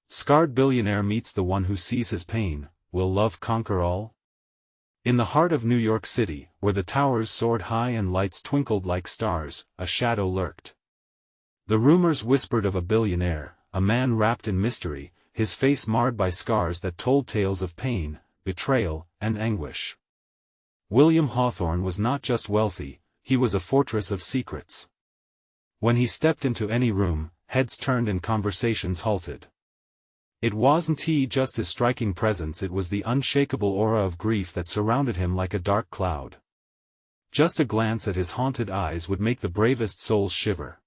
Scarred billionaire meets the one who sees his pain. Will love conquer all? In the heart of New York City, where the towers soared high and lights twinkled like stars, a shadow lurked. The rumors whispered of a billionaire, a man wrapped in mystery, his face marred by scars that told tales of pain, betrayal, and anguish. William Hawthorne was not just wealthy, he was a fortress of secrets. When he stepped into any room, heads turned and conversations halted. It wasn't just his striking presence, it was the unshakable aura of grief that surrounded him like a dark cloud. Just a glance at his haunted eyes would make the bravest souls shiver.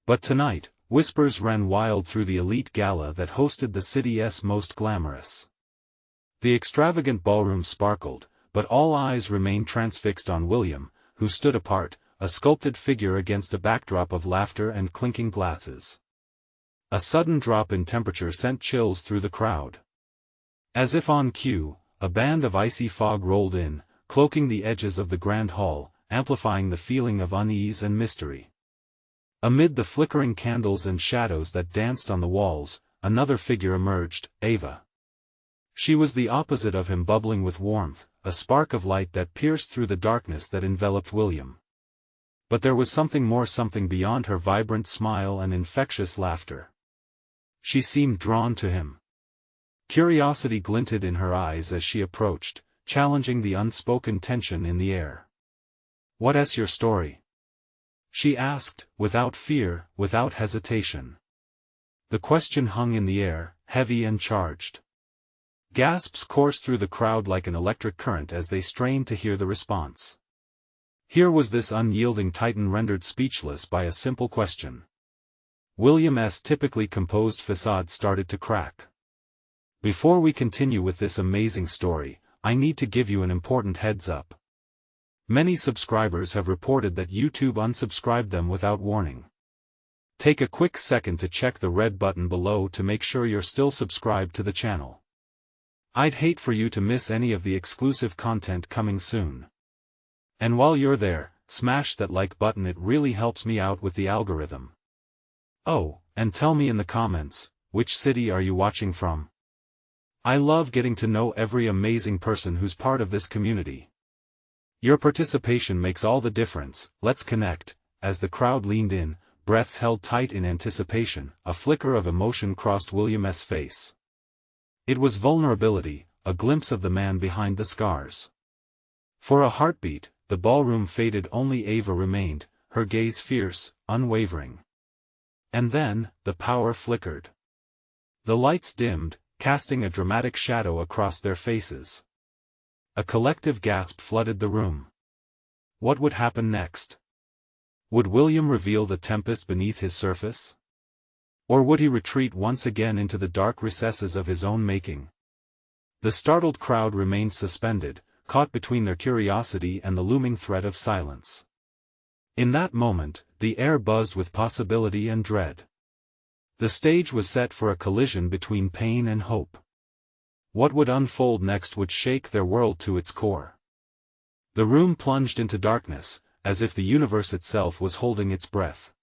But tonight, whispers ran wild through the elite gala that hosted the city's most glamorous. The extravagant ballroom sparkled, but all eyes remained transfixed on William, who stood apart, a sculpted figure against a backdrop of laughter and clinking glasses. A sudden drop in temperature sent chills through the crowd. As if on cue, a band of icy fog rolled in, cloaking the edges of the grand hall, amplifying the feeling of unease and mystery. Amid the flickering candles and shadows that danced on the walls, another figure emerged, Ava. She was the opposite of him, bubbling with warmth, a spark of light that pierced through the darkness that enveloped William. But there was something more, something beyond her vibrant smile and infectious laughter. She seemed drawn to him. Curiosity glinted in her eyes as she approached, challenging the unspoken tension in the air. "What's your story?" she asked, without fear, without hesitation. The question hung in the air, heavy and charged. Gasps coursed through the crowd like an electric current as they strained to hear the response. Here was this unyielding titan rendered speechless by a simple question. William's typically composed facade started to crack. Before we continue with this amazing story, I need to give you an important heads up. Many subscribers have reported that YouTube unsubscribed them without warning. Take a quick second to check the red button below to make sure you're still subscribed to the channel. I'd hate for you to miss any of the exclusive content coming soon. And while you're there, smash that like button, it really helps me out with the algorithm. Oh, and tell me in the comments, which city are you watching from? I love getting to know every amazing person who's part of this community. Your participation makes all the difference. Let's connect. As the crowd leaned in, breaths held tight in anticipation, a flicker of emotion crossed William's face. It was vulnerability, a glimpse of the man behind the scars. For a heartbeat, the ballroom faded, only Ava remained, her gaze fierce, unwavering. And then, the power flickered. The lights dimmed, casting a dramatic shadow across their faces. A collective gasp flooded the room. What would happen next? Would William reveal the tempest beneath his surface? Or would he retreat once again into the dark recesses of his own making? The startled crowd remained suspended, caught between their curiosity and the looming threat of silence. In that moment, the air buzzed with possibility and dread. The stage was set for a collision between pain and hope. What would unfold next would shake their world to its core. The room plunged into darkness, as if the universe itself was holding its breath.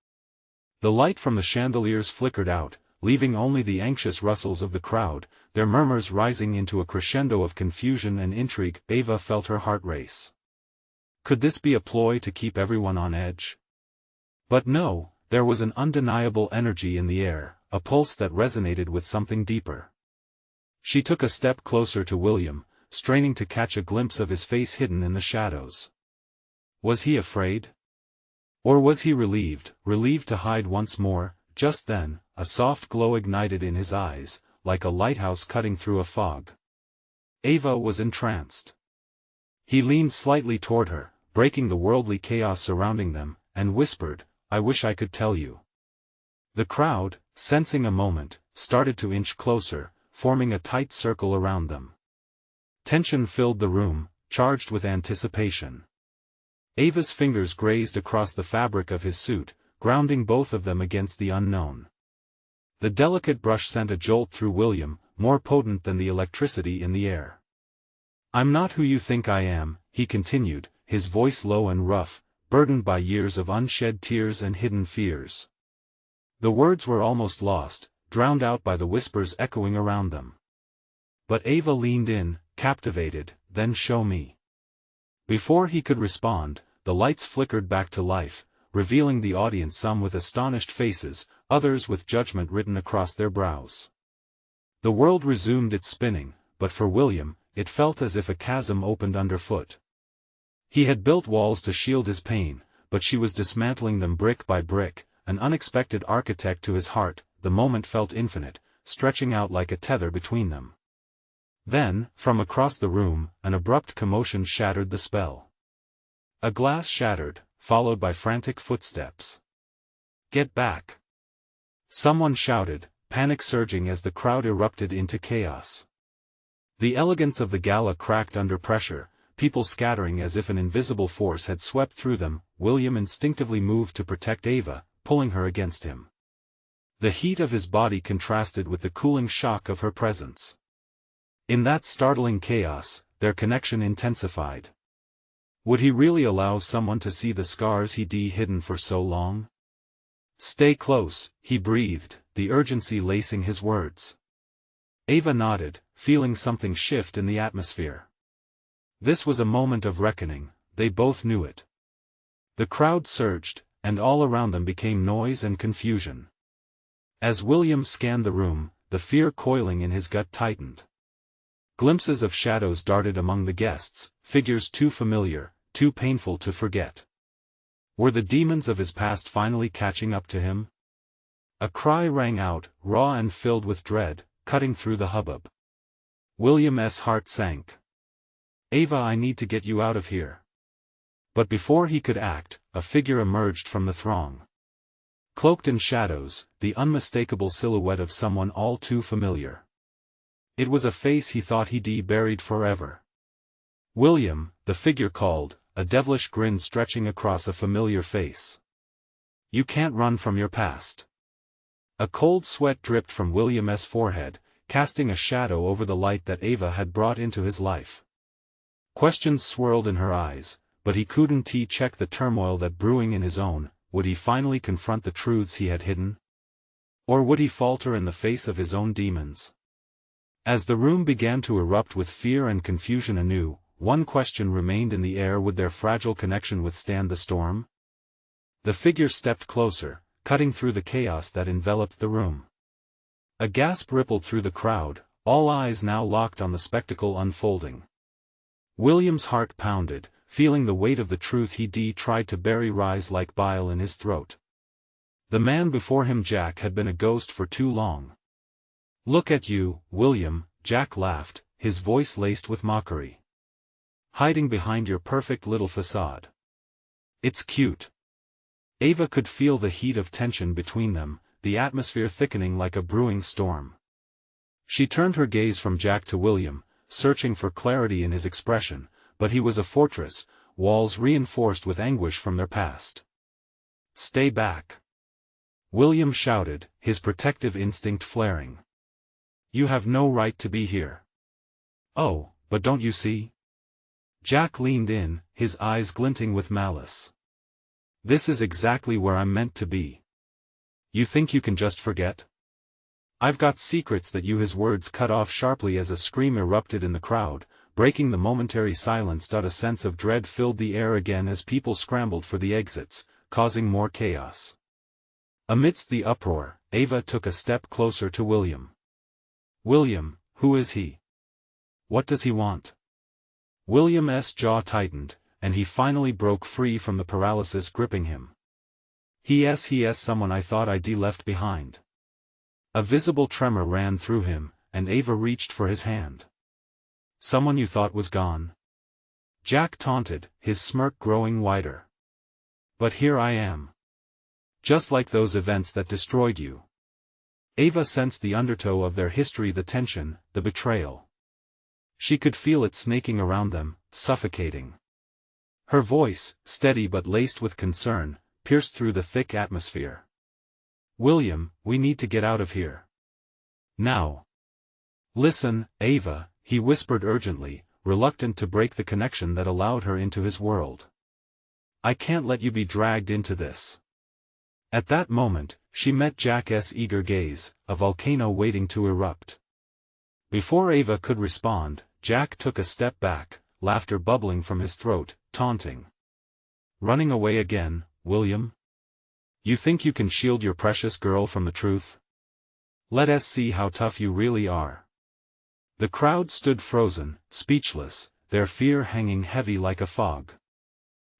The light from the chandeliers flickered out, leaving only the anxious rustles of the crowd, their murmurs rising into a crescendo of confusion and intrigue. Ava felt her heart race. Could this be a ploy to keep everyone on edge? But no, there was an undeniable energy in the air, a pulse that resonated with something deeper. She took a step closer to William, straining to catch a glimpse of his face hidden in the shadows. Was he afraid? Or was he relieved to hide once more? Just then, a soft glow ignited in his eyes, like a lighthouse cutting through a fog. Ava was entranced. He leaned slightly toward her, breaking the worldly chaos surrounding them, and whispered, "I wish I could tell you." The crowd, sensing a moment, started to inch closer, forming a tight circle around them. Tension filled the room, charged with anticipation. Ava's fingers grazed across the fabric of his suit, grounding both of them against the unknown. The delicate brush sent a jolt through William, more potent than the electricity in the air. "I'm not who you think I am," he continued, his voice low and rough, burdened by years of unshed tears and hidden fears. The words were almost lost, drowned out by the whispers echoing around them. But Ava leaned in, captivated. Then show me. Before he could respond, the lights flickered back to life, revealing the audience, some with astonished faces, others with judgment written across their brows. The world resumed its spinning, but for William, it felt as if a chasm opened underfoot. He had built walls to shield his pain, but she was dismantling them brick by brick, an unexpected architect to his heart. The moment felt infinite, stretching out like a tether between them. Then, from across the room, an abrupt commotion shattered the spell. A glass shattered, followed by frantic footsteps. "Get back!" someone shouted, panic surging as the crowd erupted into chaos. The elegance of the gala cracked under pressure, people scattering as if an invisible force had swept through them. William instinctively moved to protect Ava, pulling her against him. The heat of his body contrasted with the cooling shock of her presence. In that startling chaos, their connection intensified. Would he really allow someone to see the scars he'd hidden for so long? "Stay close," he breathed, the urgency lacing his words. Ava nodded, feeling something shift in the atmosphere. This was a moment of reckoning, they both knew it. The crowd surged, and all around them became noise and confusion. As William scanned the room, the fear coiling in his gut tightened. Glimpses of shadows darted among the guests, figures too familiar, too painful to forget. Were the demons of his past finally catching up to him? A cry rang out, raw and filled with dread, cutting through the hubbub. William's heart sank. "Ava, I need to get you out of here." But before he could act, a figure emerged from the throng. Cloaked in shadows, the unmistakable silhouette of someone all too familiar. It was a face he thought he'd buried forever. "William," the figure called, a devilish grin stretching across a familiar face. "You can't run from your past." A cold sweat dripped from William's forehead, casting a shadow over the light that Ava had brought into his life. Questions swirled in her eyes, but he couldn't check the turmoil that brewing in his own. Would he finally confront the truths he had hidden? Or would he falter in the face of his own demons? As the room began to erupt with fear and confusion anew, one question remained in the air: would their fragile connection withstand the storm? The figure stepped closer, cutting through the chaos that enveloped the room. A gasp rippled through the crowd, all eyes now locked on the spectacle unfolding. William's heart pounded, feeling the weight of the truth he'd tried to bury rise like bile in his throat. The man before him, Jack, had been a ghost for too long. "Look at you, William," Jack laughed, his voice laced with mockery. "Hiding behind your perfect little facade. It's cute." Ava could feel the heat of tension between them, the atmosphere thickening like a brewing storm. She turned her gaze from Jack to William, searching for clarity in his expression, but he was a fortress, walls reinforced with anguish from their past. "Stay back!" William shouted, his protective instinct flaring. "You have no right to be here." "Oh, but don't you see?" Jack leaned in, his eyes glinting with malice. "This is exactly where I'm meant to be. You think you can just forget? I've got secrets that you..." His words cut off sharply as a scream erupted in the crowd, breaking the momentary silence. A sense of dread filled the air again as people scrambled for the exits, causing more chaos. Amidst the uproar, Ava took a step closer to William. "William, who is he? What does he want?" William's jaw tightened, and he finally broke free from the paralysis gripping him. He is someone I thought I'd left behind." A visible tremor ran through him, and Ava reached for his hand. "Someone you thought was gone?" Jack taunted, his smirk growing wider. "But here I am. Just like those events that destroyed you." Ava sensed the undertow of their history, the tension, the betrayal. She could feel it snaking around them, suffocating. Her voice, steady but laced with concern, pierced through the thick atmosphere. "William, we need to get out of here. Now." "Listen, Ava," he whispered urgently, reluctant to break the connection that allowed her into his world. "I can't let you be dragged into this. At that moment, she met Jack's eager gaze, a volcano waiting to erupt. Before Ava could respond, Jack took a step back, laughter bubbling from his throat, taunting. "Running away again, William? You think you can shield your precious girl from the truth? Let us see how tough you really are." The crowd stood frozen, speechless, their fear hanging heavy like a fog.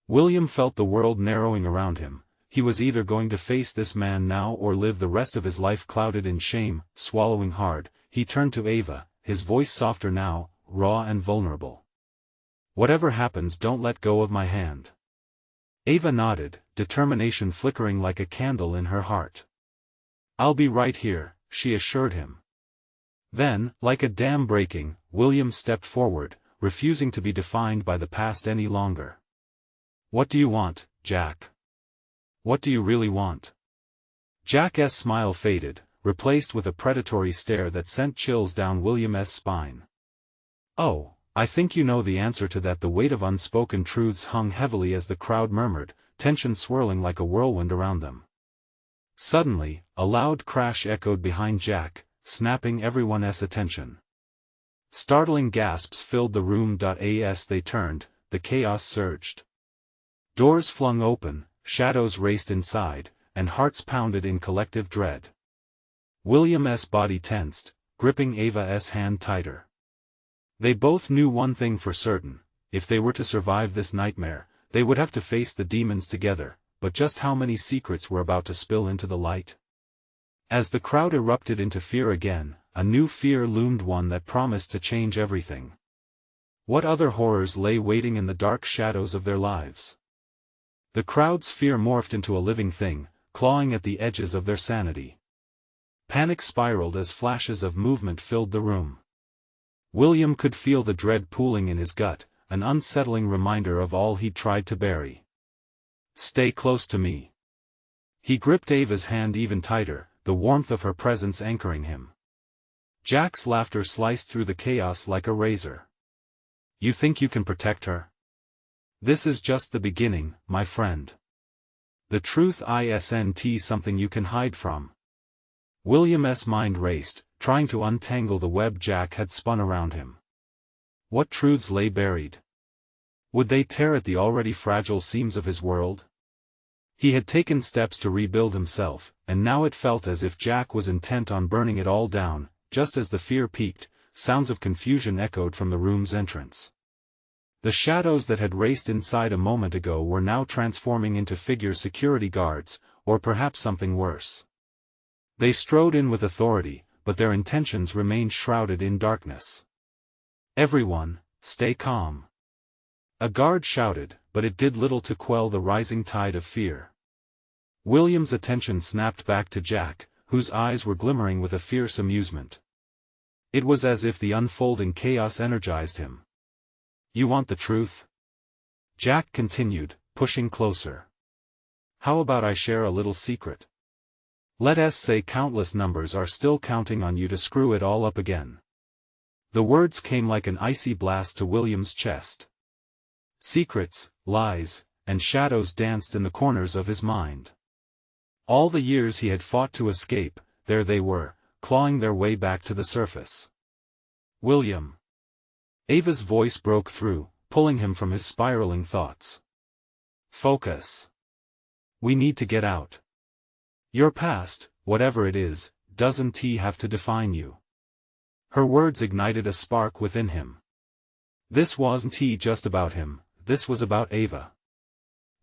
William felt the world narrowing around him. He was either going to face this man now or live the rest of his life clouded in shame. Swallowing hard, he turned to Ava, his voice softer now, raw and vulnerable. "Whatever happens, don't let go of my hand." Ava nodded, determination flickering like a candle in her heart. "I'll be right here," she assured him. Then, like a dam breaking, William stepped forward, refusing to be defined by the past any longer. "What do you want, Jack? What do you really want?" Jack's smile faded, replaced with a predatory stare that sent chills down William's spine. "Oh, I think you know the answer to that." The weight of unspoken truths hung heavily as the crowd murmured, tension swirling like a whirlwind around them. Suddenly, a loud crash echoed behind Jack, snapping everyone's attention. Startling gasps filled the room. As they turned, the chaos surged. Doors flung open, shadows raced inside, and hearts pounded in collective dread. William's body tensed, gripping Ava's hand tighter. They both knew one thing for certain: if they were to survive this nightmare, they would have to face the demons together, but just how many secrets were about to spill into the light? As the crowd erupted into fear again, a new fear loomed, one that promised to change everything. What other horrors lay waiting in the dark shadows of their lives? The crowd's fear morphed into a living thing, clawing at the edges of their sanity. Panic spiraled as flashes of movement filled the room. William could feel the dread pooling in his gut, an unsettling reminder of all he'd tried to bury. "Stay close to me." He gripped Ava's hand even tighter, the warmth of her presence anchoring him. Jack's laughter sliced through the chaos like a razor. "You think you can protect her? This is just the beginning, my friend. The truth isn't something you can hide from." William's mind raced, trying to untangle the web Jack had spun around him. What truths lay buried? Would they tear at the already fragile seams of his world? He had taken steps to rebuild himself, and now it felt as if Jack was intent on burning it all down. Just as the fear peaked, sounds of confusion echoed from the room's entrance. The shadows that had raced inside a moment ago were now transforming into figures: security guards, or perhaps something worse. They strode in with authority, but their intentions remained shrouded in darkness. "Everyone, stay calm," a guard shouted, but it did little to quell the rising tide of fear. William's attention snapped back to Jack, whose eyes were glimmering with a fierce amusement. It was as if the unfolding chaos energized him. "You want the truth?" Jack continued, pushing closer. "How about I share a little secret? Let us say countless numbers are still counting on you to screw it all up again." The words came like an icy blast to William's chest. Secrets, lies, and shadows danced in the corners of his mind. All the years he had fought to escape, there they were, clawing their way back to the surface. "William." Ava's voice broke through, pulling him from his spiraling thoughts. "Focus. We need to get out. Your past, whatever it is, doesn't have to define you." Her words ignited a spark within him. This wasn't just about him, this was about Ava.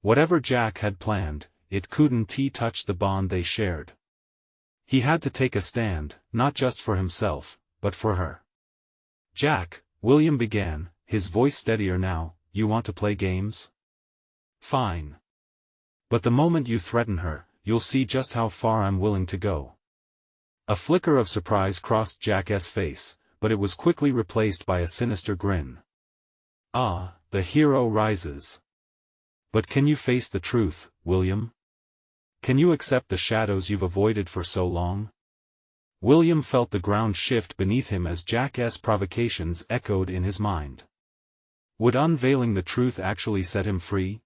Whatever Jack had planned, it couldn't touch the bond they shared. He had to take a stand, not just for himself, but for her. "Jack," William began, his voice steadier now, "you want to play games? Fine. But the moment you threaten her, you'll see just how far I'm willing to go." A flicker of surprise crossed Jack's face, but it was quickly replaced by a sinister grin. "Ah, the hero rises. But can you face the truth, William? Can you accept the shadows you've avoided for so long?" William felt the ground shift beneath him as Jack's provocations echoed in his mind. Would unveiling the truth actually set him free?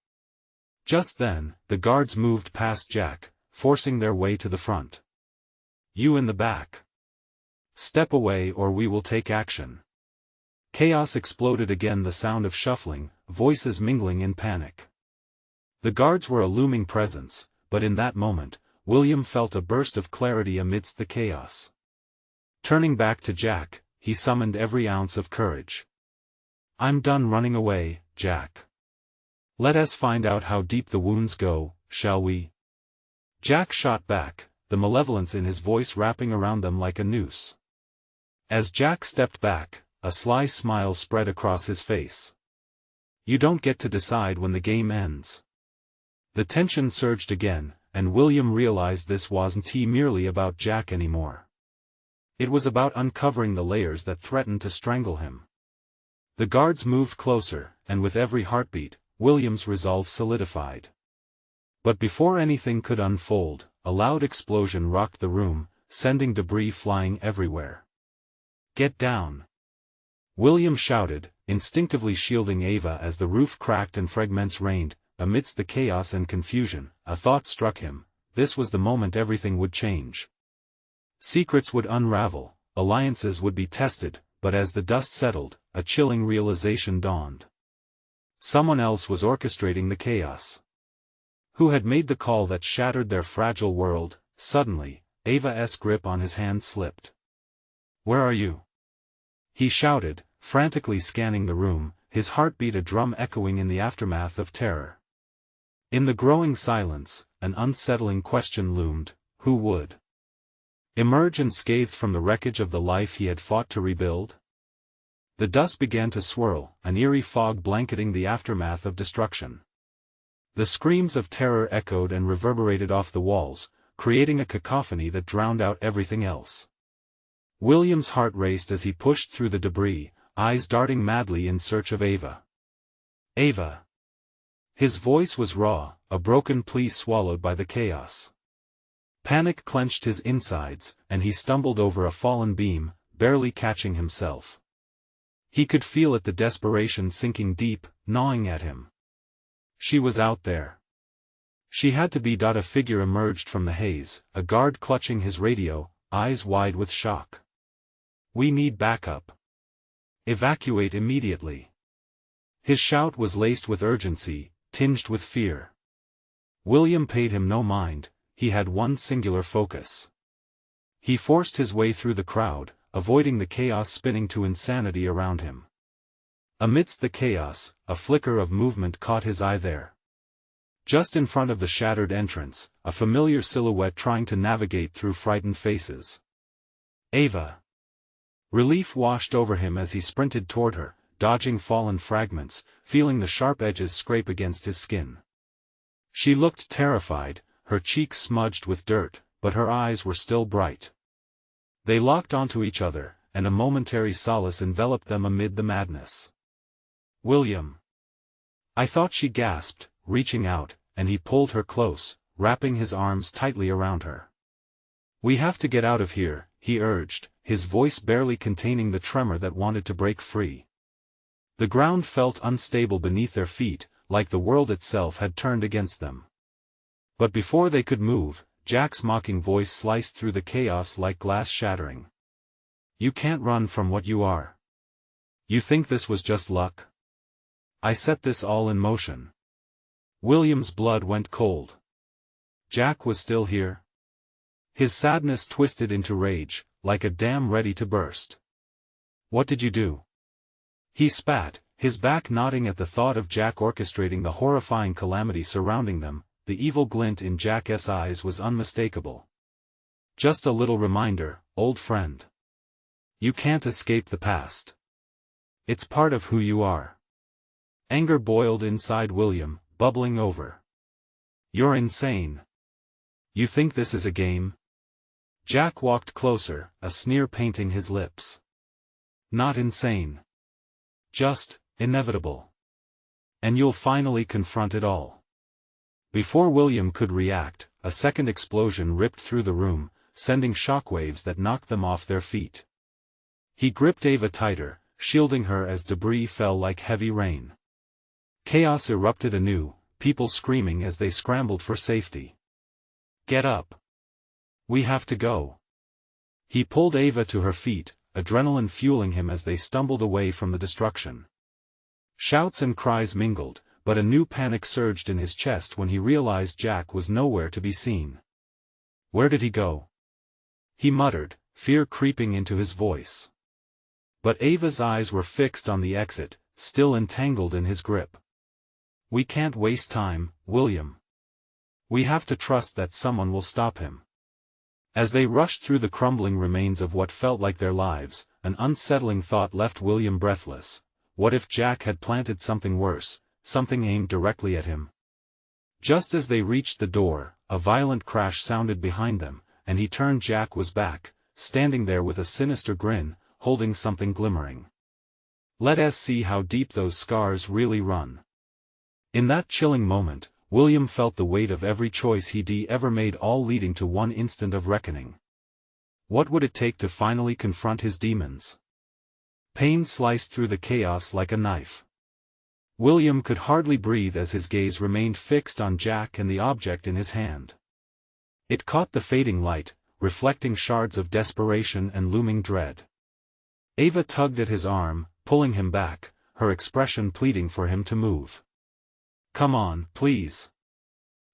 Just then, the guards moved past Jack, forcing their way to the front. You in the back. Step away or we will take action. Chaos exploded again, the sound of shuffling, voices mingling in panic. The guards were a looming presence, but in that moment, William felt a burst of clarity amidst the chaos. Turning back to Jack, he summoned every ounce of courage. I'm done running away, Jack. Let us find out how deep the wounds go, shall we? Jack shot back, the malevolence in his voice wrapping around them like a noose. As Jack stepped back, a sly smile spread across his face. You don't get to decide when the game ends. The tension surged again, and William realized this wasn't merely about Jack anymore. It was about uncovering the layers that threatened to strangle him. The guards moved closer, and with every heartbeat, William's resolve solidified. But before anything could unfold, a loud explosion rocked the room, sending debris flying everywhere. Get down! William shouted, instinctively shielding Ava as the roof cracked and fragments rained. Amidst the chaos and confusion, a thought struck him: this was the moment everything would change. Secrets would unravel, alliances would be tested, but as the dust settled, a chilling realization dawned. Someone else was orchestrating the chaos. Who had made the call that shattered their fragile world? Suddenly, Ava's grip on his hand slipped. Where are you? He shouted, frantically scanning the room, his heartbeat a drum echoing in the aftermath of terror. In the growing silence, an unsettling question loomed: who would emerge unscathed from the wreckage of the life he had fought to rebuild? The dust began to swirl, an eerie fog blanketing the aftermath of destruction. The screams of terror echoed and reverberated off the walls, creating a cacophony that drowned out everything else. William's heart raced as he pushed through the debris, eyes darting madly in search of Ava. Ava! His voice was raw, a broken plea swallowed by the chaos. Panic clenched his insides, and he stumbled over a fallen beam, barely catching himself. He could feel it, the desperation sinking deep, gnawing at him. She was out there. She had to be. A figure emerged from the haze, a guard clutching his radio, eyes wide with shock. We need backup. Evacuate immediately. His shout was laced with urgency, tinged with fear. William paid him no mind, he had one singular focus. He forced his way through the crowd, avoiding the chaos spinning to insanity around him. Amidst the chaos, a flicker of movement caught his eye there. Just in front of the shattered entrance, a familiar silhouette trying to navigate through frightened faces. Ava! Relief washed over him as he sprinted toward her, dodging fallen fragments, feeling the sharp edges scrape against his skin. She looked terrified, her cheeks smudged with dirt, but her eyes were still bright. They locked onto each other, and a momentary solace enveloped them amid the madness. William! I thought, she gasped, reaching out, and he pulled her close, wrapping his arms tightly around her. We have to get out of here, he urged, his voice barely containing the tremor that wanted to break free. The ground felt unstable beneath their feet, like the world itself had turned against them. But before they could move, Jack's mocking voice sliced through the chaos like glass shattering. You can't run from what you are. You think this was just luck? I set this all in motion. William's blood went cold. Jack was still here. His sadness twisted into rage, like a dam ready to burst. What did you do? He spat, his back nodding at the thought of Jack orchestrating the horrifying calamity surrounding them. The evil glint in Jack's eyes was unmistakable. Just a little reminder, old friend. You can't escape the past. It's part of who you are. Anger boiled inside William, bubbling over. You're insane. You think this is a game? Jack walked closer, a sneer painting his lips. Not insane. Just inevitable. And you'll finally confront it all. Before William could react, a second explosion ripped through the room, sending shockwaves that knocked them off their feet. He gripped Ava tighter, shielding her as debris fell like heavy rain. Chaos erupted anew, people screaming as they scrambled for safety. Get up. We have to go. He pulled Ava to her feet, adrenaline fueling him as they stumbled away from the destruction. Shouts and cries mingled, but a new panic surged in his chest when he realized Jack was nowhere to be seen. Where did he go? He muttered, fear creeping into his voice. But Ava's eyes were fixed on the exit, still entangled in his grip. We can't waste time, William. We have to trust that someone will stop him. As they rushed through the crumbling remains of what felt like their lives, an unsettling thought left William breathless. What if Jack had planted something worse, something aimed directly at him? Just as they reached the door, a violent crash sounded behind them, and he turned. Jack was back, standing there with a sinister grin, holding something glimmering. Let us see how deep those scars really run. In that chilling moment, William felt the weight of every choice he'd ever made, all leading to one instant of reckoning. What would it take to finally confront his demons? Pain sliced through the chaos like a knife. William could hardly breathe as his gaze remained fixed on Jack and the object in his hand. It caught the fading light, reflecting shards of desperation and looming dread. Ava tugged at his arm, pulling him back, her expression pleading for him to move. Come on, please.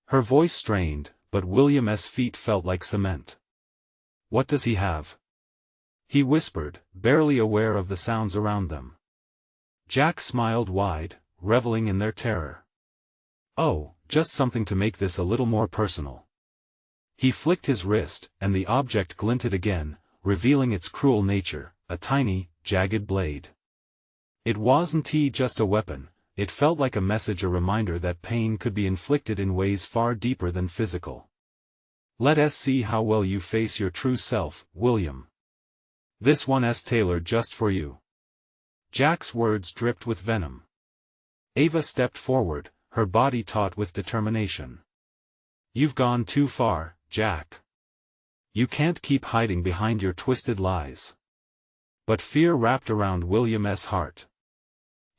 Her voice strained, but William's feet felt like cement. What does he have? He whispered, barely aware of the sounds around them. Jack smiled wide, reveling in their terror. Oh, just something to make this a little more personal. He flicked his wrist, and the object glinted again, revealing its cruel nature, a tiny, jagged blade. It wasn't just a weapon, it felt like a message, a reminder that pain could be inflicted in ways far deeper than physical. Let us see how well you face your true self, William. This one's tailored just for you. Jack's words dripped with venom. Ava stepped forward, her body taut with determination. You've gone too far, Jack. You can't keep hiding behind your twisted lies. But fear wrapped around William's heart.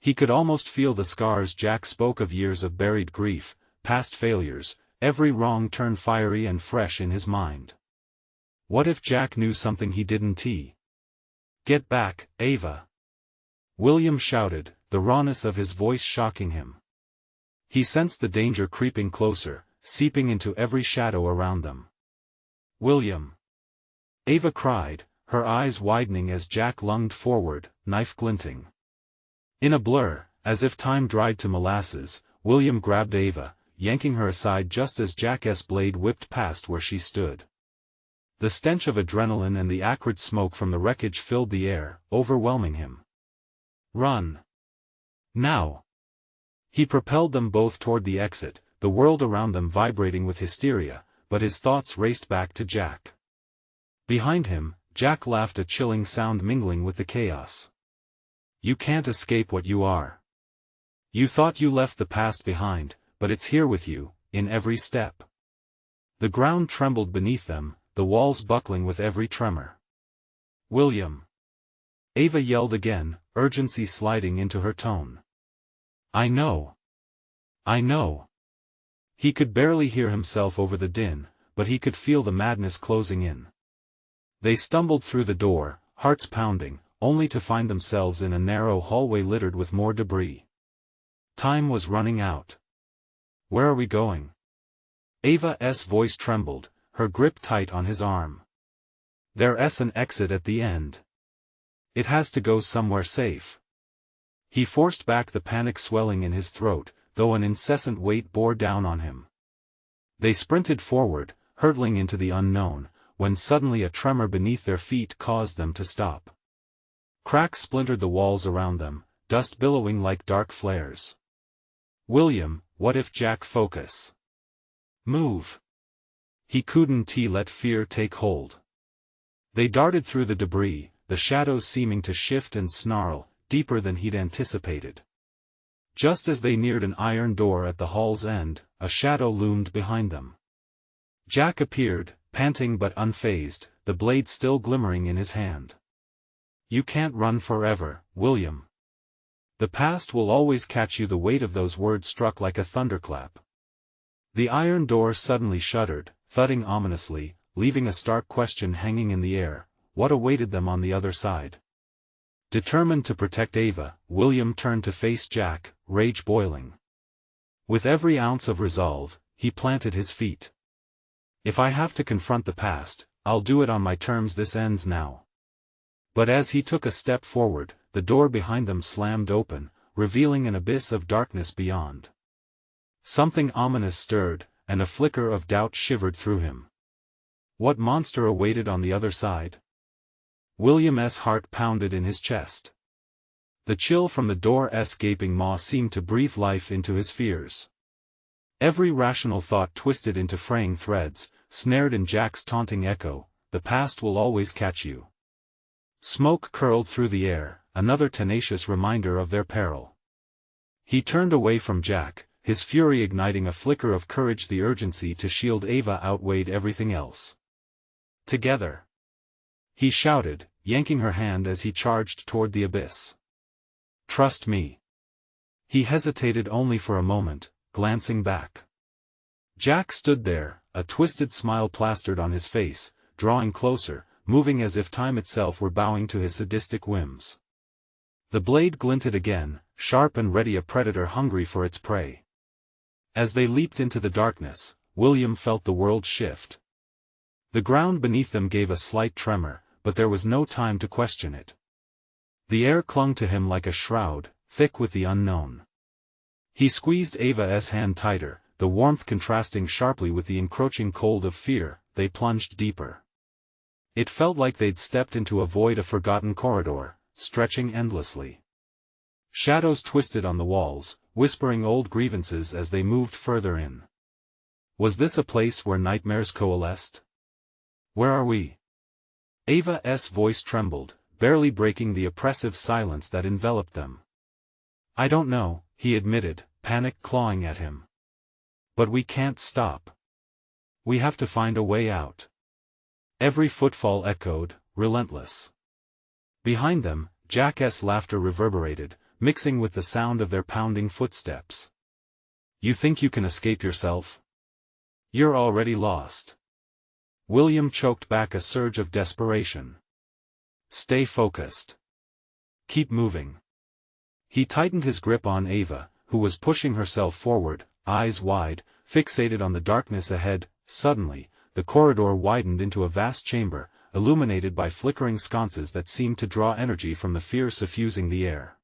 He could almost feel the scars. Jack spoke of years of buried grief, past failures, every wrong turn fiery and fresh in his mind. What if Jack knew something he didn't? Get back, Ava! William shouted, the rawness of his voice shocking him. He sensed the danger creeping closer, seeping into every shadow around them. William! Ava cried, her eyes widening as Jack lunged forward, knife glinting. In a blur, as if time dried to molasses, William grabbed Ava, yanking her aside just as Jack's blade whipped past where she stood. The stench of adrenaline and the acrid smoke from the wreckage filled the air, overwhelming him. Run! Now! He propelled them both toward the exit, the world around them vibrating with hysteria, but his thoughts raced back to Jack. Behind him, Jack laughed, a chilling sound mingling with the chaos. You can't escape what you are. You thought you left the past behind, but it's here with you, in every step. The ground trembled beneath them, the walls buckling with every tremor. William! Ava yelled again, urgency sliding into her tone. I know. I know. He could barely hear himself over the din, but he could feel the madness closing in. They stumbled through the door, hearts pounding, only to find themselves in a narrow hallway littered with more debris. Time was running out. Where are we going? Ava's voice trembled, her grip tight on his arm. There's an exit at the end. It has to go somewhere safe. He forced back the panic swelling in his throat, though an incessant weight bore down on him. They sprinted forward, hurtling into the unknown, when suddenly a tremor beneath their feet caused them to stop. Cracks splintered the walls around them, dust billowing like dark flares. William, what if Jack focus? Move! He couldn't let fear take hold. They darted through the debris, the shadows seeming to shift and snarl, deeper than he'd anticipated. Just as they neared an iron door at the hall's end, a shadow loomed behind them. Jack appeared, panting but unfazed, the blade still glimmering in his hand. You can't run forever, William. The past will always catch you. The weight of those words struck like a thunderclap. The iron door suddenly shuddered, thudding ominously, leaving a stark question hanging in the air: what awaited them on the other side? Determined to protect Ava, William turned to face Jack, rage boiling. With every ounce of resolve, he planted his feet. If I have to confront the past, I'll do it on my terms. This ends now. But as he took a step forward, the door behind them slammed open, revealing an abyss of darkness beyond. Something ominous stirred, and a flicker of doubt shivered through him. What monster awaited on the other side? William's heart pounded in his chest. The chill from the door's gaping maw seemed to breathe life into his fears. Every rational thought twisted into fraying threads, snared in Jack's taunting echo: the past will always catch you. Smoke curled through the air, another tenacious reminder of their peril. He turned away from Jack, his fury igniting a flicker of courage. The urgency to shield Ava outweighed everything else. Together! He shouted, yanking her hand as he charged toward the abyss. Trust me. He hesitated only for a moment, glancing back. Jack stood there, a twisted smile plastered on his face, drawing closer, moving as if time itself were bowing to his sadistic whims. The blade glinted again, sharp and ready, a predator hungry for its prey. As they leaped into the darkness, William felt the world shift. The ground beneath them gave a slight tremor, but there was no time to question it. The air clung to him like a shroud, thick with the unknown. He squeezed Ava's hand tighter, the warmth contrasting sharply with the encroaching cold of fear. They plunged deeper. It felt like they'd stepped into a void, a forgotten corridor, stretching endlessly. Shadows twisted on the walls, whispering old grievances as they moved further in. Was this a place where nightmares coalesced? Where are we? Ava's voice trembled, barely breaking the oppressive silence that enveloped them. I don't know, he admitted, panic clawing at him. But we can't stop. We have to find a way out. Every footfall echoed, relentless. Behind them, Jack's laughter reverberated, mixing with the sound of their pounding footsteps. You think you can escape yourself? You're already lost. William choked back a surge of desperation. Stay focused. Keep moving. He tightened his grip on Ava, who was pushing herself forward, eyes wide, fixated on the darkness ahead. Suddenly, the corridor widened into a vast chamber, illuminated by flickering sconces that seemed to draw energy from the fear suffusing the air.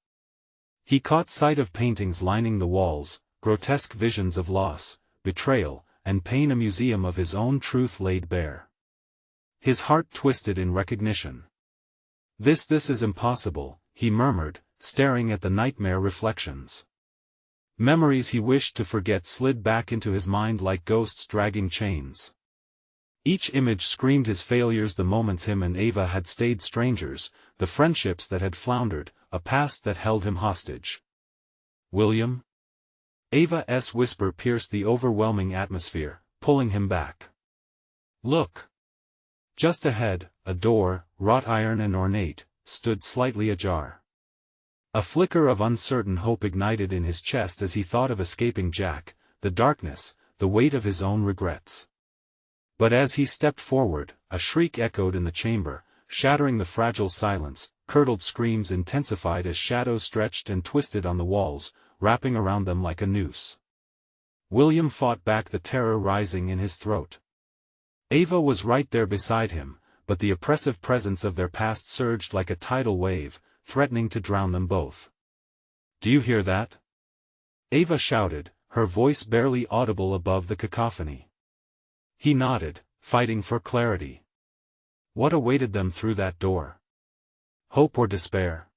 He caught sight of paintings lining the walls, grotesque visions of loss, betrayal, and pain, a museum of his own truth laid bare. His heart twisted in recognition. This is impossible, he murmured, staring at the nightmare reflections. Memories he wished to forget slid back into his mind like ghosts dragging chains. Each image screamed his failures, the moments him and Ava had stayed strangers, the friendships that had floundered, a past that held him hostage. William? Ava's whisper pierced the overwhelming atmosphere, pulling him back. Look! Just ahead, a door, wrought iron and ornate, stood slightly ajar. A flicker of uncertain hope ignited in his chest as he thought of escaping Jack, the darkness, the weight of his own regrets. But as he stepped forward, a shriek echoed in the chamber, shattering the fragile silence. Curdled screams intensified as shadows stretched and twisted on the walls, wrapping around them like a noose. William fought back the terror rising in his throat. Ava was right there beside him, but the oppressive presence of their past surged like a tidal wave, threatening to drown them both. Do you hear that? Ava shouted, her voice barely audible above the cacophony. He nodded, fighting for clarity. What awaited them through that door? Hope or despair?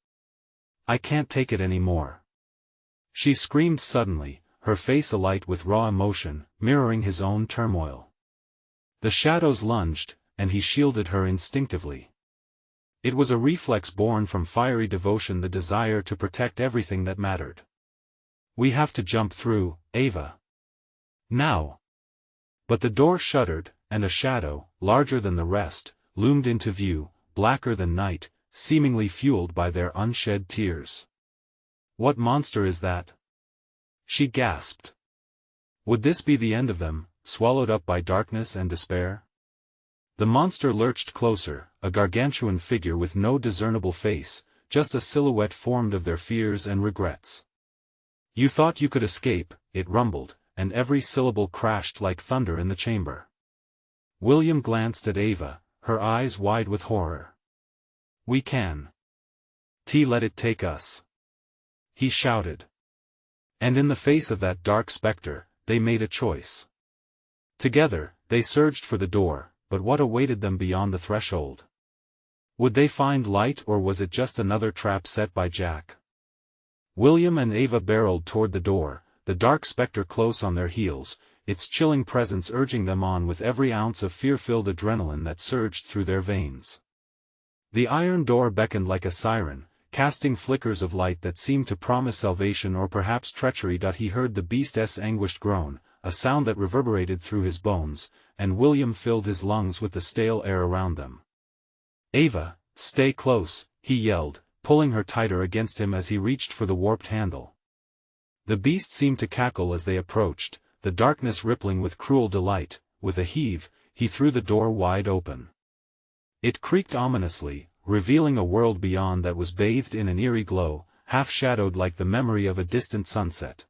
I can't take it anymore. She screamed suddenly, her face alight with raw emotion, mirroring his own turmoil. The shadows lunged, and he shielded her instinctively. It was a reflex born from fiery devotion, the desire to protect everything that mattered. We have to jump through, Ava. Now. But the door shuddered, and a shadow, larger than the rest, loomed into view, blacker than night, seemingly fueled by their unshed tears. What monster is that? She gasped. Would this be the end of them, swallowed up by darkness and despair? The monster lurched closer, a gargantuan figure with no discernible face, just a silhouette formed of their fears and regrets. You thought you could escape, it rumbled, and every syllable crashed like thunder in the chamber. William glanced at Ava, her eyes wide with horror. We can. Let it take us. He shouted. And in the face of that dark specter, they made a choice. Together, they surged for the door, but what awaited them beyond the threshold? Would they find light, or was it just another trap set by Jack? William and Ava barreled toward the door, the dark specter close on their heels, its chilling presence urging them on with every ounce of fear-filled adrenaline that surged through their veins. The iron door beckoned like a siren, casting flickers of light that seemed to promise salvation or perhaps treachery. He heard the beast's anguished groan, a sound that reverberated through his bones, and William filled his lungs with the stale air around them. Ava, stay close, he yelled, pulling her tighter against him as he reached for the warped handle. The beast seemed to cackle as they approached, the darkness rippling with cruel delight. With a heave, he threw the door wide open. It creaked ominously, revealing a world beyond that was bathed in an eerie glow, half-shadowed like the memory of a distant sunset.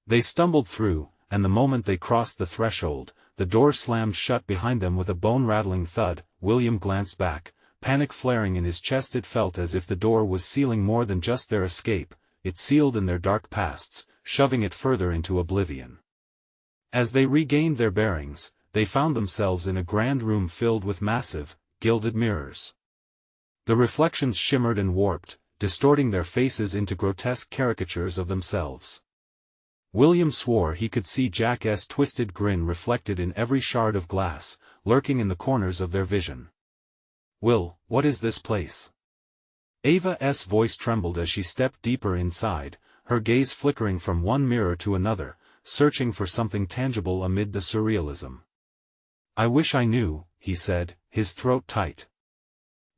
They stumbled through, and the moment they crossed the threshold, the door slammed shut behind them with a bone-rattling thud. William glanced back, panic flaring in his chest. It felt as if the door was sealing more than just their escape, it sealed in their dark pasts, shoving it further into oblivion. As they regained their bearings, they found themselves in a grand room filled with massive, gilded mirrors. The reflections shimmered and warped, distorting their faces into grotesque caricatures of themselves. William swore he could see Jack's twisted grin reflected in every shard of glass, lurking in the corners of their vision. Will, what is this place? Ava's voice trembled as she stepped deeper inside, her gaze flickering from one mirror to another, searching for something tangible amid the surrealism. I wish I knew, he said, his throat tight.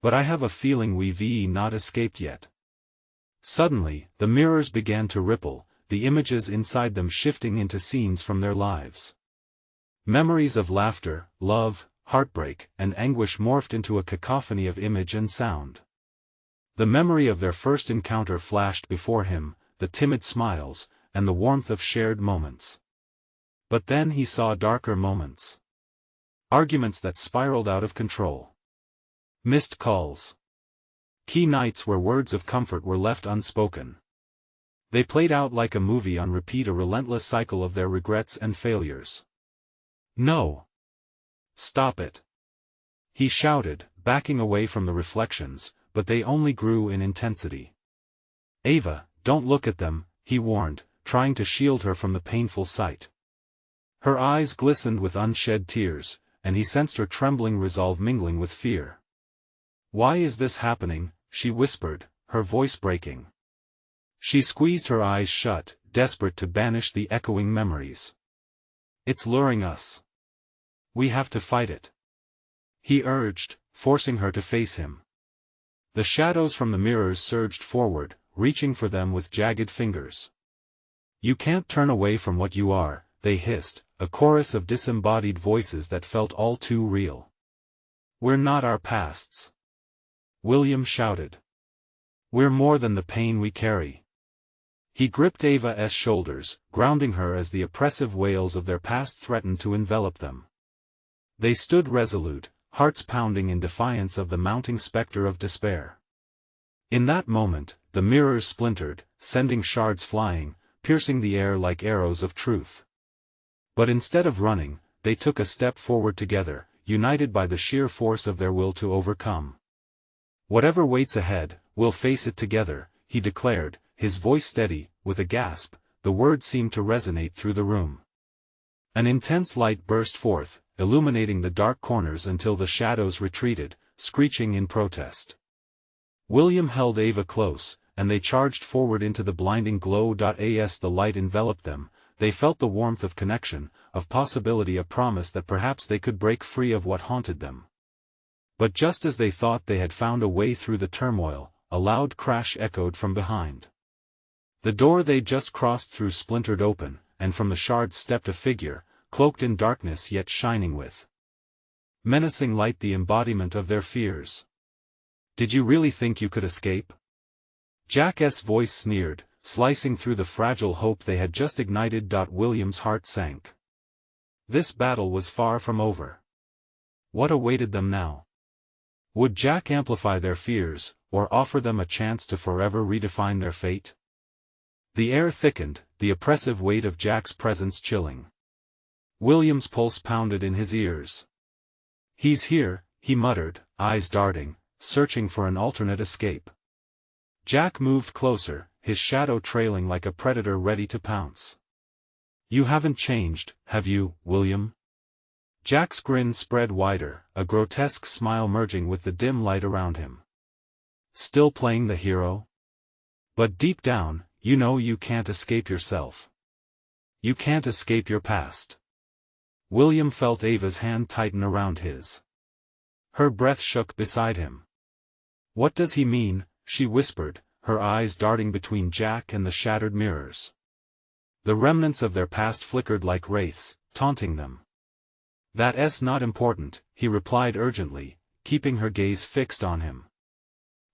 But I have a feeling we've not escaped yet. Suddenly, the mirrors began to ripple, the images inside them shifting into scenes from their lives. Memories of laughter, love, heartbreak, and anguish morphed into a cacophony of image and sound. The memory of their first encounter flashed before him, the timid smiles, and the warmth of shared moments. But then he saw darker moments. Arguments that spiraled out of control. Missed calls. Key nights where words of comfort were left unspoken. They played out like a movie on repeat, a relentless cycle of their regrets and failures. No. Stop it. He shouted, backing away from the reflections, but they only grew in intensity. Ava, don't look at them, he warned, trying to shield her from the painful sight. Her eyes glistened with unshed tears, and he sensed her trembling resolve mingling with fear. Why is this happening? She whispered, her voice breaking. She squeezed her eyes shut, desperate to banish the echoing memories. It's luring us. We have to fight it. He urged, forcing her to face him. The shadows from the mirrors surged forward, reaching for them with jagged fingers. You can't turn away from what you are, they hissed, a chorus of disembodied voices that felt all too real. We're not our pasts. William shouted. We're more than the pain we carry. He gripped Ava's shoulders, grounding her as the oppressive wails of their past threatened to envelop them. They stood resolute, hearts pounding in defiance of the mounting specter of despair. In that moment, the mirrors splintered, sending shards flying, piercing the air like arrows of truth. But instead of running, they took a step forward together, united by the sheer force of their will to overcome. Whatever waits ahead, we'll face it together, he declared, his voice steady. With a gasp, the words seemed to resonate through the room. An intense light burst forth, illuminating the dark corners until the shadows retreated, screeching in protest. William held Ava close, and they charged forward into the blinding glow. As the light enveloped them, they felt the warmth of connection, of possibility, a promise that perhaps they could break free of what haunted them. But just as they thought they had found a way through the turmoil, a loud crash echoed from behind. The door they'd just crossed through splintered open, and from the shards stepped a figure, cloaked in darkness yet shining with menacing light, the embodiment of their fears. Did you really think you could escape? Jack's voice sneered, slicing through the fragile hope they had just ignited. William's heart sank. This battle was far from over. What awaited them now? Would Jack amplify their fears, or offer them a chance to forever redefine their fate? The air thickened, the oppressive weight of Jack's presence chilling. William's pulse pounded in his ears. "He's here," he muttered, eyes darting, searching for an alternate escape. Jack moved closer, his shadow trailing like a predator ready to pounce. "You haven't changed, have you, William?" Jack's grin spread wider, a grotesque smile merging with the dim light around him. "Still playing the hero? But deep down, you know you can't escape yourself. You can't escape your past." William felt Ava's hand tighten around his. Her breath shook beside him. "What does he mean?" she whispered, her eyes darting between Jack and the shattered mirrors. The remnants of their past flickered like wraiths, taunting them. "That's not important," he replied urgently, keeping her gaze fixed on him.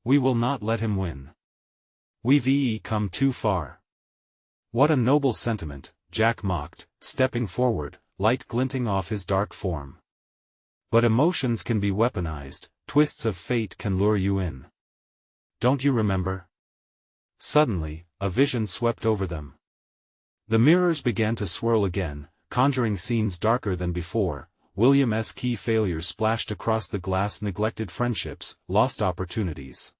"We will not let him win. We've come too far." "What a noble sentiment," Jack mocked, stepping forward, light glinting off his dark form. "But emotions can be weaponized, twists of fate can lure you in. Don't you remember?" Suddenly, a vision swept over them. The mirrors began to swirl again, conjuring scenes darker than before. William's key failures splashed across the glass, neglected friendships, lost opportunities.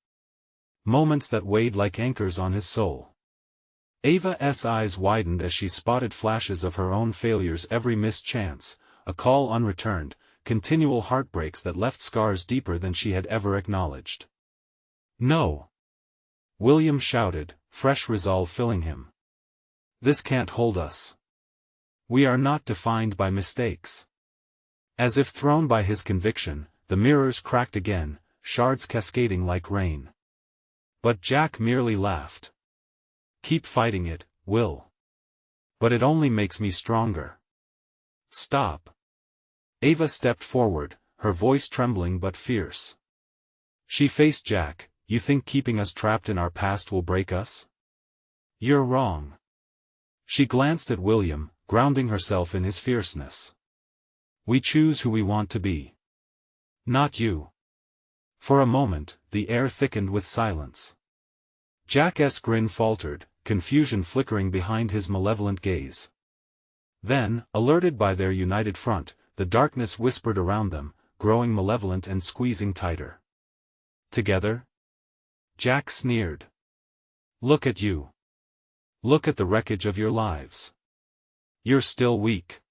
Moments that weighed like anchors on his soul. Ava's eyes widened as she spotted flashes of her own failures, every missed chance, a call unreturned, continual heartbreaks that left scars deeper than she had ever acknowledged. "No!" William shouted, fresh resolve filling him. "This can't hold us. We are not defined by mistakes." As if thrown by his conviction, the mirrors cracked again, shards cascading like rain. But Jack merely laughed. "Keep fighting it, Will. But it only makes me stronger." "Stop." Ava stepped forward, her voice trembling but fierce. She faced Jack. "You think keeping us trapped in our past will break us? You're wrong." She glanced at William, grounding herself in his fierceness. "We choose who we want to be. Not you." For a moment, the air thickened with silence. Jack's grin faltered, confusion flickering behind his malevolent gaze. Then, alerted by their united front, the darkness whispered around them, growing malevolent and squeezing tighter. "Together?" Jack sneered. "Look at you. Look at the wreckage of your lives. You're still weak."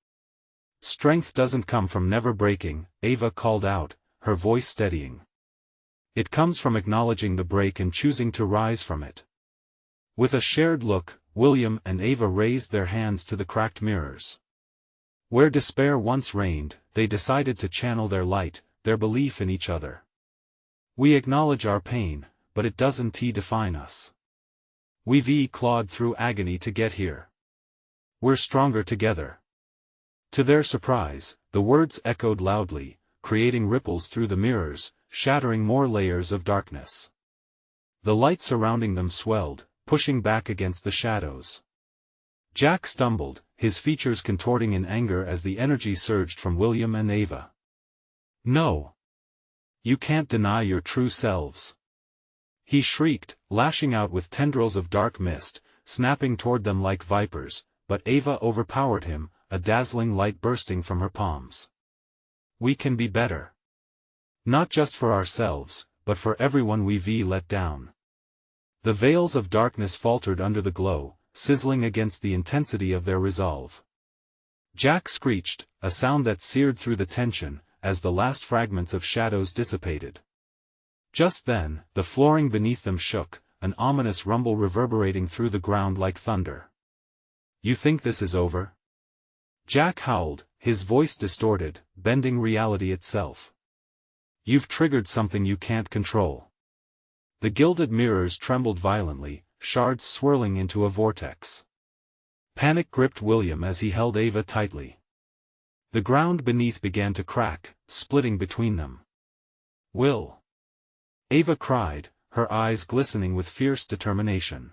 "Strength doesn't come from never breaking," Ava called out, her voice steadying. "It comes from acknowledging the break and choosing to rise from it." With a shared look, William and Ava raised their hands to the cracked mirrors. Where despair once reigned, they decided to channel their light, their belief in each other. "We acknowledge our pain, but it doesn't define us. We've clawed through agony to get here. We're stronger together." To their surprise, the words echoed loudly, creating ripples through the mirrors, shattering more layers of darkness. The light surrounding them swelled, pushing back against the shadows. Jack stumbled, his features contorting in anger as the energy surged from William and Ava. "No! You can't deny your true selves!" he shrieked, lashing out with tendrils of dark mist, snapping toward them like vipers, but Ava overpowered him, a dazzling light bursting from her palms. "We can be better. Not just for ourselves, but for everyone we've let down." The veils of darkness faltered under the glow, sizzling against the intensity of their resolve. Jack screeched, a sound that seared through the tension, as the last fragments of shadows dissipated. Just then, the flooring beneath them shook, an ominous rumble reverberating through the ground like thunder. "You think this is over?" Jack howled, his voice distorted, bending reality itself. "You've triggered something you can't control." The gilded mirrors trembled violently, shards swirling into a vortex. Panic gripped William as he held Ava tightly. The ground beneath began to crack, splitting between them. "Will!" Ava cried, her eyes glistening with fierce determination.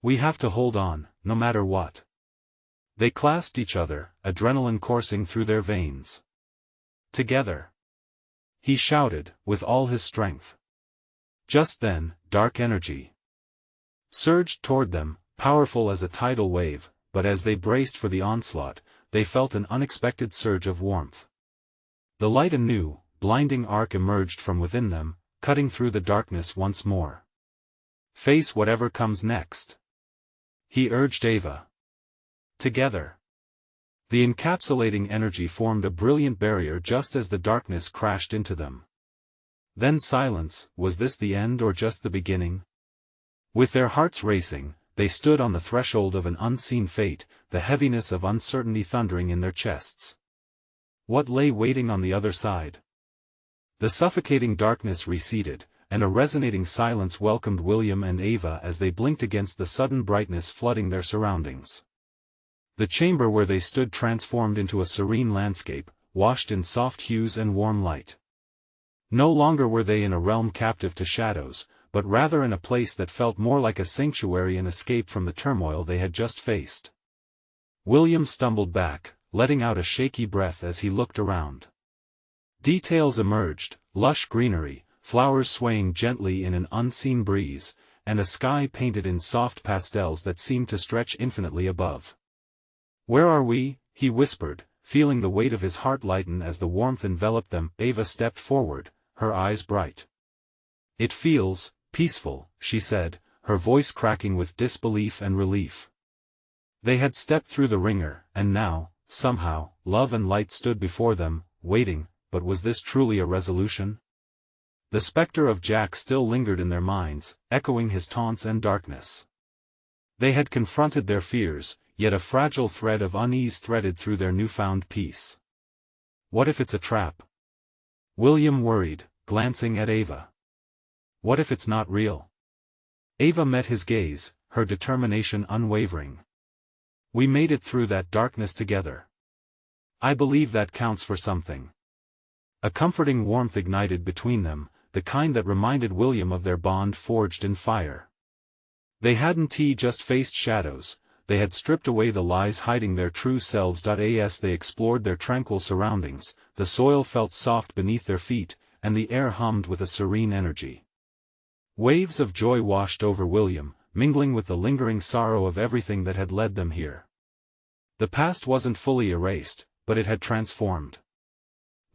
"We have to hold on, no matter what." They clasped each other, adrenaline coursing through their veins. "Together!" he shouted, with all his strength. Just then, dark energy surged toward them, powerful as a tidal wave, but as they braced for the onslaught, they felt an unexpected surge of warmth. The light a new, blinding arc emerged from within them, cutting through the darkness once more. "Face whatever comes next," he urged Ava. Together. The encapsulating energy formed a brilliant barrier just as the darkness crashed into them. Then silence. Was this the end or just the beginning? With their hearts racing, they stood on the threshold of an unseen fate, the heaviness of uncertainty thundering in their chests. What lay waiting on the other side? The suffocating darkness receded, and a resonating silence welcomed William and Ava as they blinked against the sudden brightness flooding their surroundings. The chamber where they stood transformed into a serene landscape, washed in soft hues and warm light. No longer were they in a realm captive to shadows, but rather in a place that felt more like a sanctuary and escape from the turmoil they had just faced. William stumbled back, letting out a shaky breath as he looked around. Details emerged, lush greenery, flowers swaying gently in an unseen breeze, and a sky painted in soft pastels that seemed to stretch infinitely above. "Where are we?" he whispered, feeling the weight of his heart lighten as the warmth enveloped them. Ava stepped forward, her eyes bright. "It feels peaceful," she said, her voice cracking with disbelief and relief. They had stepped through the ringer, and now, somehow, love and light stood before them, waiting, but was this truly a resolution? The specter of Jack still lingered in their minds, echoing his taunts and darkness. They had confronted their fears, yet a fragile thread of unease threaded through their newfound peace. What if it's a trap? William worried, glancing at Ava. What if it's not real? Ava met his gaze, her determination unwavering. "We made it through that darkness together. I believe that counts for something." A comforting warmth ignited between them, the kind that reminded William of their bond forged in fire. They hadn't just faced shadows, they had stripped away the lies hiding their true selves. As they explored their tranquil surroundings, the soil felt soft beneath their feet, and the air hummed with a serene energy. Waves of joy washed over William, mingling with the lingering sorrow of everything that had led them here. The past wasn't fully erased, but it had transformed.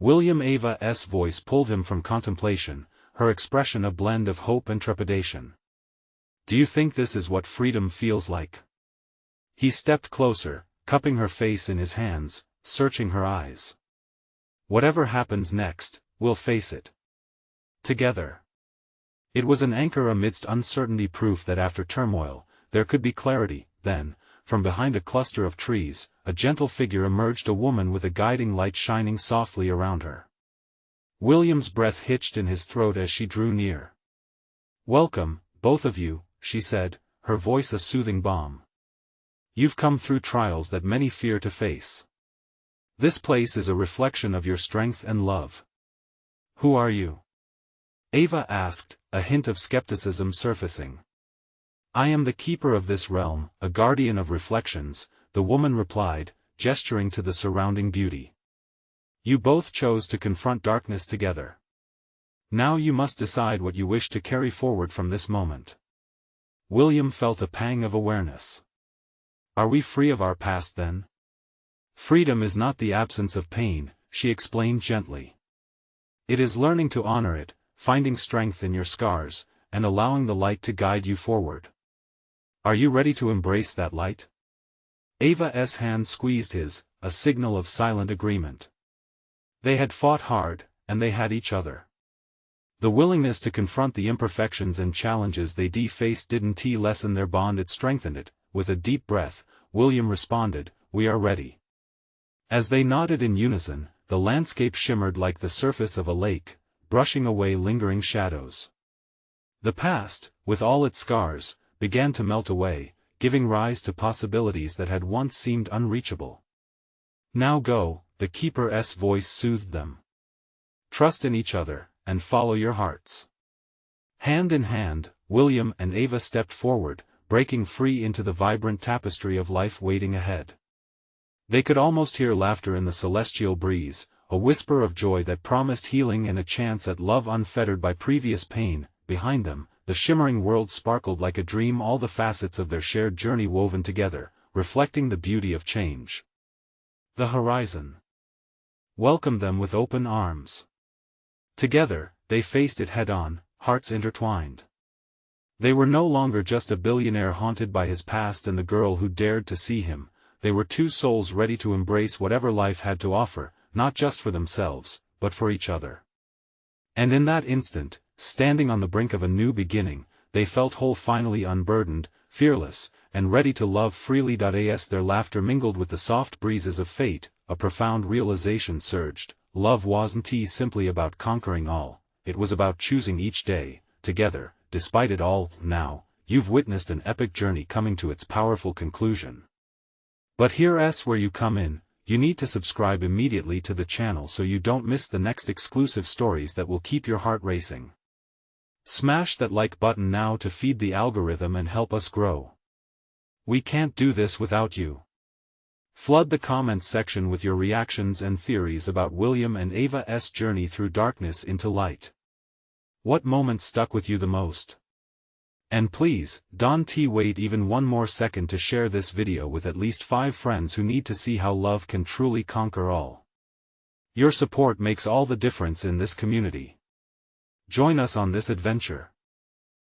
Ava's voice pulled him from contemplation, her expression a blend of hope and trepidation. "Do you think this is what freedom feels like?" He stepped closer, cupping her face in his hands, searching her eyes. "Whatever happens next, we'll face it. Together." It was an anchor amidst uncertainty, proof that after turmoil, there could be clarity. Then, from behind a cluster of trees, a gentle figure emerged, a woman with a guiding light shining softly around her. William's breath hitched in his throat as she drew near. "Welcome, both of you," she said, her voice a soothing balm. "You've come through trials that many fear to face. This place is a reflection of your strength and love." "Who are you?" Ava asked, a hint of skepticism surfacing. "I am the keeper of this realm, a guardian of reflections," the woman replied, gesturing to the surrounding beauty. "You both chose to confront darkness together. Now you must decide what you wish to carry forward from this moment." William felt a pang of awareness. "Are we free of our past then?" "Freedom is not the absence of pain," she explained gently. "It is learning to honor it, finding strength in your scars, and allowing the light to guide you forward. Are you ready to embrace that light?" Ava's hand squeezed his, a signal of silent agreement. They had fought hard, and they had each other. The willingness to confront the imperfections and challenges they faced didn't lessen their bond, it strengthened it. With a deep breath, William responded, "We are ready." As they nodded in unison, the landscape shimmered like the surface of a lake, brushing away lingering shadows. The past, with all its scars, began to melt away, giving rise to possibilities that had once seemed unreachable. "Now go," the keeper's voice soothed them. Trust in each other, and follow your hearts. Hand in hand, William and Ava stepped forward, breaking free into the vibrant tapestry of life waiting ahead. They could almost hear laughter in the celestial breeze, a whisper of joy that promised healing and a chance at love unfettered by previous pain. Behind them, the shimmering world sparkled like a dream, all the facets of their shared journey woven together, reflecting the beauty of change. The horizon welcomed them with open arms. Together, they faced it head-on, hearts intertwined. They were no longer just a billionaire haunted by his past and the girl who dared to see him. They were two souls ready to embrace whatever life had to offer, not just for themselves, but for each other. And in that instant, standing on the brink of a new beginning, they felt whole, finally unburdened, fearless, and ready to love freely. As their laughter mingled with the soft breezes of fate, a profound realization surged. Love wasn't simply about conquering all, it was about choosing each day, together, despite it all. Now, you've witnessed an epic journey coming to its powerful conclusion. But here's where you come in. You need to subscribe immediately to the channel so you don't miss the next exclusive stories that will keep your heart racing. Smash that like button now to feed the algorithm and help us grow. We can't do this without you. Flood the comments section with your reactions and theories about William and Ava's journey through darkness into light. What moment stuck with you the most? And please, don't wait even one more second to share this video with at least 5 friends who need to see how love can truly conquer all. Your support makes all the difference in this community. Join us on this adventure.